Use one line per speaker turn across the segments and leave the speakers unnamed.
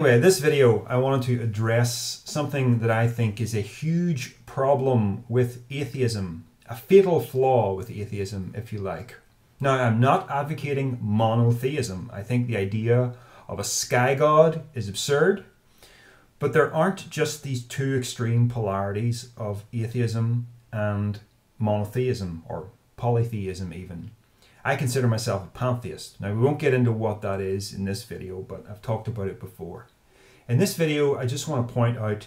Anyway, this video I wanted to address something that I think is a huge problem with atheism, a fatal flaw with atheism, if you like. Now, I'm not advocating monotheism. I think the idea of a sky god is absurd, but there aren't just these two extreme polarities of atheism and monotheism, or polytheism even. I consider myself a pantheist. Now, we won't get into what that is in this video, but I've talked about it before. In this video, I just want to point out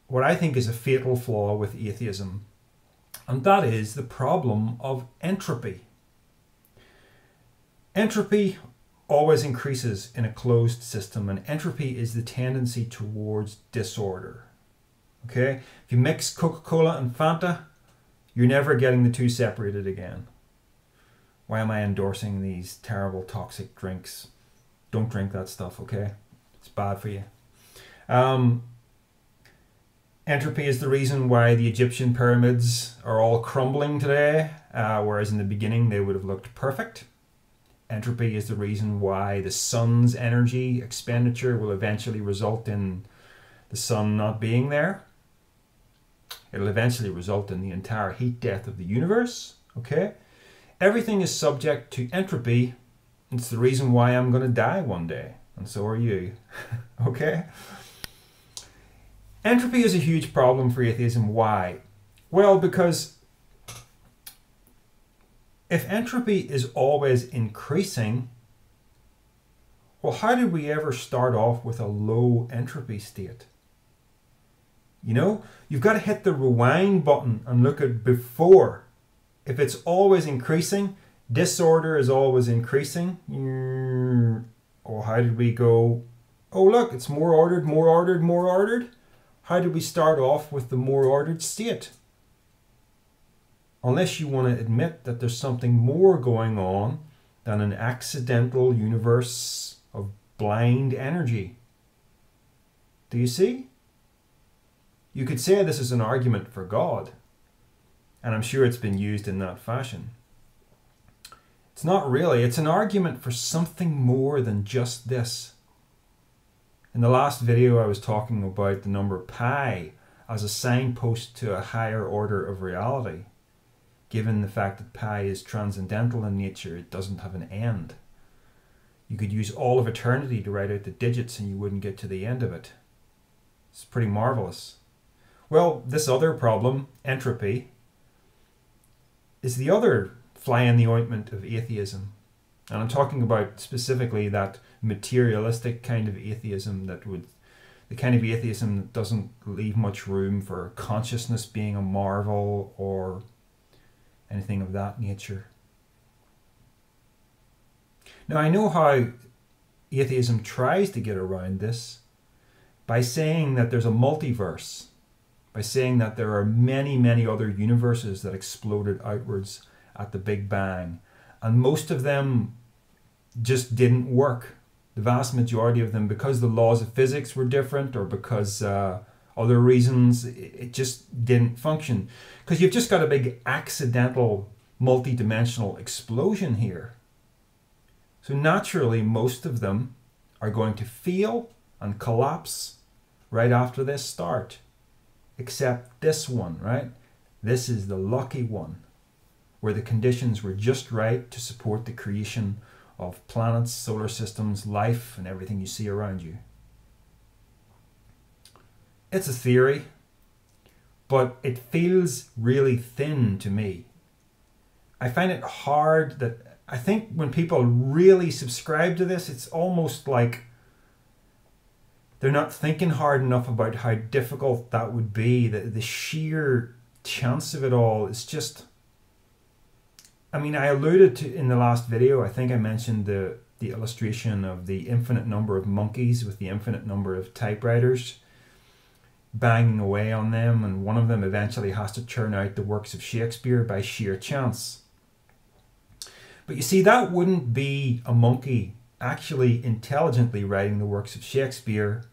what I think is a fatal flaw with atheism, and that is the problem of entropy. Entropy always increases in a closed system, and entropy is the tendency towards disorder. Okay? If you mix Coca-Cola and Fanta, you're never getting the two separated again. Why am I endorsing these terrible toxic drinks? Don't drink that stuff, okay? It's bad for you. Entropy is the reason why the Egyptian pyramids are all crumbling today, whereas in the beginning they would have looked perfect. Entropy is the reason why the sun's energy expenditure will eventually result in the sun not being there. It'll eventually result in the entire heat death of the universe, okay? Everything is subject to entropy. It's the reason why I'm going to die one day, and so are you, okay? Entropy is a huge problem for atheism. Why? Well, because if entropy is always increasing, well, how did we ever start off with a low entropy state? You know, you've got to hit the rewind button and look at before. If it's always increasing, disorder is always increasing. Or how did we go? Oh, look, it's more ordered, more ordered, more ordered. How did we start off with the more ordered state? Unless you want to admit that there's something more going on than an accidental universe of blind energy. Do you see? You could say this is an argument for God. And I'm sure it's been used in that fashion. It's not really. It's an argument for something more than just this. In the last video, I was talking about the number pi as a signpost to a higher order of reality. Given the fact that pi is transcendental in nature, it doesn't have an end. You could use all of eternity to write out the digits and you wouldn't get to the end of it. It's pretty marvelous. Well, this other problem, entropy, is the other fly in the ointment of atheism. And I'm talking about specifically that materialistic kind of atheism the kind of atheism that doesn't leave much room for consciousness being a marvel or anything of that nature. Now, I know how atheism tries to get around this by saying that there's a multiverse, by saying that there are many, many other universes that exploded outwards at the Big Bang. And most of them just didn't work. The vast majority of them, because the laws of physics were different or because other reasons, it just didn't function. Because you've just got a big accidental multi-dimensional explosion here. So naturally, most of them are going to fail and collapse right after this start. Except this one, right? This is the lucky one, where the conditions were just right to support the creation of planets, solar systems, life, and everything you see around you. It's a theory, but it feels really thin to me. I find it hard that, I think when people really subscribe to this, it's almost like they're not thinking hard enough about how difficult that would be. The sheer chance of it all is just... I mean, I alluded to in the last video, I think I mentioned the illustration of the infinite number of monkeys with the infinite number of typewriters banging away on them, and one of them eventually has to churn out the works of Shakespeare by sheer chance. But you see, that wouldn't be a monkey actually intelligently writing the works of Shakespeare.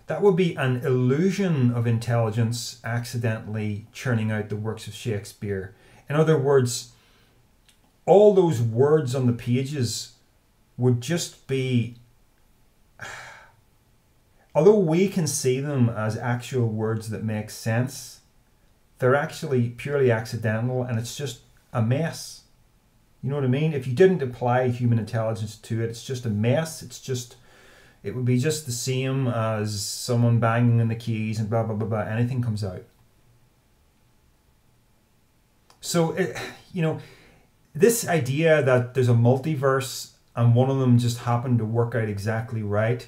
That would be an illusion of intelligence accidentally churning out the works of Shakespeare. In other words, all those words on the pages would just be although we can see them as actual words that make sense, they're actually purely accidental, and it's just a mess. You know what I mean? If you didn't apply human intelligence to it, it's just a mess. It would be just the same as someone banging on the keys and blah, blah, blah, blah. Anything comes out. So, this idea that there's a multiverse and one of them just happened to work out exactly right,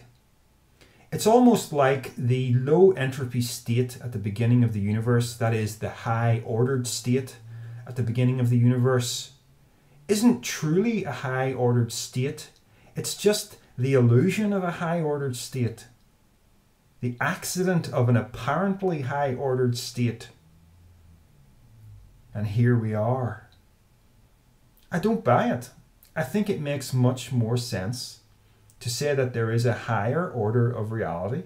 it's almost like the low entropy state at the beginning of the universe, that is the high ordered state at the beginning of the universe, isn't truly a high ordered state. It's just the illusion of a high ordered state. The accident of an apparently high ordered state. And here we are. I don't buy it. I think it makes much more sense to say that there is a higher order of reality,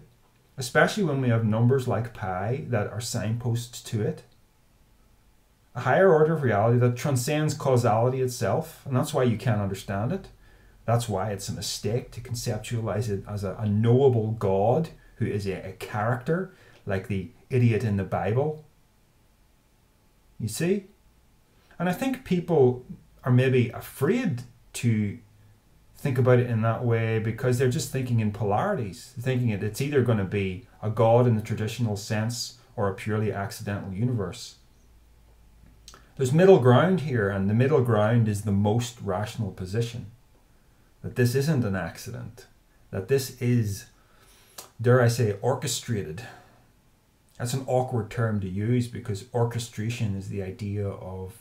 especially when we have numbers like pi that are signposts to it. A higher order of reality that transcends causality itself, and that's why you can't understand it. That's why it's a mistake to conceptualize it as a knowable God who is a character, like the idiot in the Bible. You see? And I think people are maybe afraid to think about it in that way because they're just thinking in polarities, thinking it's either going to be a God in the traditional sense or a purely accidental universe. There's middle ground here, and the middle ground is the most rational position. That this isn't an accident. That this is, dare I say, orchestrated. That's an awkward term to use because orchestration is the idea of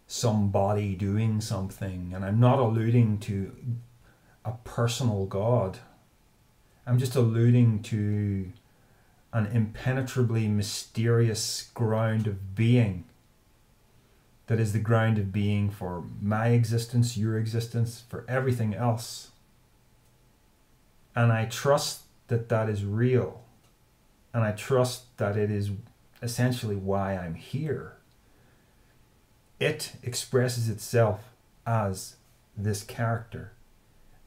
somebody doing something, and I'm not alluding to a personal God. I'm just alluding to an impenetrably mysterious ground of being that is the ground of being for my existence, your existence, for everything else. And I trust that that is real, and I trust that it is essentially why I'm here. It expresses itself as this character,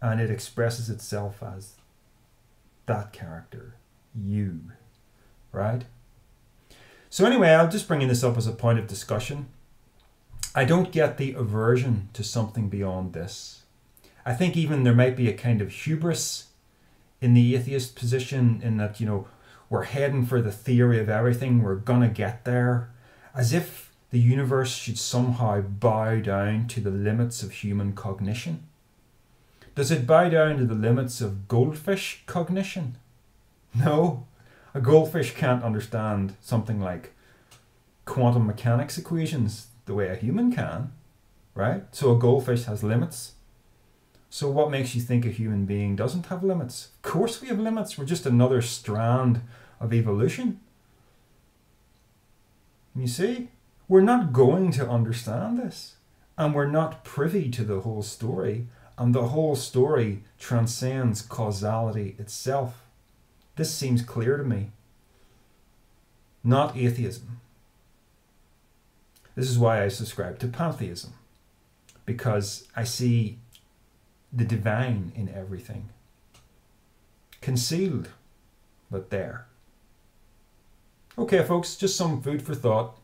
and it expresses itself as that character, you, right? So anyway, I'm just bringing this up as a point of discussion. I don't get the aversion to something beyond this. I think even there might be a kind of hubris in the atheist position in that, we're heading for the theory of everything, we're gonna get there, as if the universe should somehow bow down to the limits of human cognition. Does it bow down to the limits of goldfish cognition? No. A goldfish can't understand something like quantum mechanics equations the way a human can, right? So a goldfish has limits. So what makes you think a human being doesn't have limits? Of course we have limits. We're just another strand of evolution. You see? We're not going to understand this, and we're not privy to the whole story, and the whole story transcends causality itself. This seems clear to me. Not atheism. This is why I subscribe to pantheism, because I see the divine in everything. Concealed, but there. Okay, folks, just some food for thought.